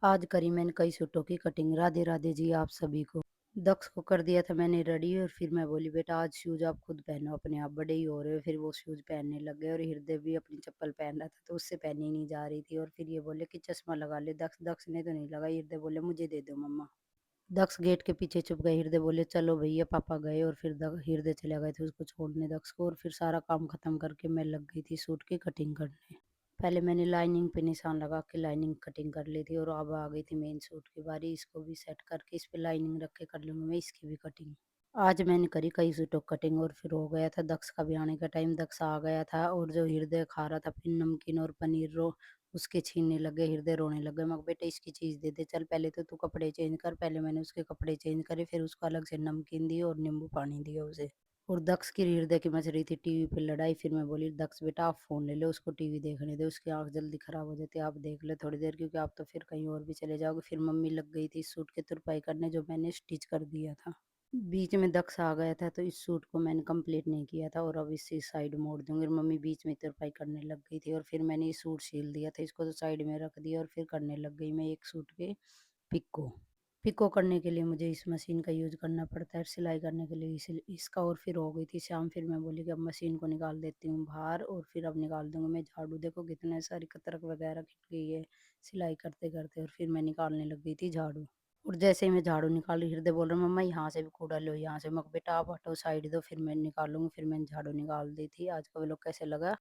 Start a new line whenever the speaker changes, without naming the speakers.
आज करी मैंने कई सूटों की कटिंग। राधे राधे जी आप सभी को। दक्ष को कर दिया था मैंने रेडी और फिर मैं बोली बेटा आज शूज आप खुद पहनो, अपने आप बड़े ही हो रहे हो। फिर वो शूज पहनने लग गए और हृदय भी अपनी चप्पल पहन रहा था तो उससे पहनी नहीं जा रही थी। और फिर ये बोले कि चश्मा लगा ले दक्ष। दक्ष ने तो नहीं लगा। हृदय बोले मुझे दे दो मम्मा। दक्ष गेट के पीछे छुप गए। हृदय बोले चलो भैया पापा गए और फिर हृदय चले गए थे उसको छोड़ने दक्ष को। और फिर सारा काम खत्म करके मैं लग गई थी सूट की कटिंग करने। पहले मैंने लाइनिंग पे निशान लगा के लाइनिंग कटिंग कर ली थी और अब आ गई थी मेन सूट की बारी। इसको भी सेट करके इस पे लाइनिंग रख के कर लूंगी मैं इसकी भी कटिंग। आज मैंने करी कई सूटों की कटिंग और फिर हो गया था दक्ष का भी आने का टाइम। दक्ष आ गया था और जो हृदय खा रहा था फिर नमकीन और पनीर रो उसके छीनने लगे। हृदय रोने लगे। मैं बेटा इसकी चीज दे दे, चल पहले तो तू कपड़े चेंज कर। पहले मैंने उसके कपड़े चेंज करे फिर उसको अलग से नमकीन दी और नींबू पानी दिया उसे। और दक्ष की हृदय की मच रही थी टीवी पे लड़ाई। फिर मैं बोली दक्ष बेटा आप फोन ले लो, उसको टीवी देखने दे, उसकी आंख जल्दी खराब हो जाती है, आप देख ले थोड़ी देर क्योंकि आप तो फिर कहीं और भी चले जाओगे। फिर मम्मी लग गई थी सूट की तुरपाई करने जो मैंने स्टिच कर दिया था। बीच में दक्ष आ गया था तो इस सूट को मैंने कंप्लीट नहीं किया था और अब इसी साइड मोड़ दूंगी। और मम्मी बीच में तुरपाई करने लग गई थी और फिर मैंने ये सूट सिल दिया था, इसको तो साइड में रख दिया और फिर करने लग गई मैं एक सूट के पिक को। पिको करने के लिए मुझे इस मशीन का यूज़ करना पड़ता है, सिलाई करने के लिए इसका। और फिर हो गई थी शाम। फिर मैं बोली कि अब मशीन को निकाल देती हूँ बाहर और फिर अब निकाल दूंगी मैं झाड़ू। देखो कितने सारी कतरक वगैरह खिट गई है सिलाई करते करते। और फिर मैं निकालने लग गई थी झाड़ू। और जैसे ही मैं झाड़ू निकाली हृदय बोल रहा मम्मा यहाँ से भी कूड़ा लो, यहाँ से। मैं बेटा आप हटो साइड दो फिर मैं निकालूंगी। फिर मैंने झाड़ू निकाल दी थी। आज का व्लॉग कैसे लगा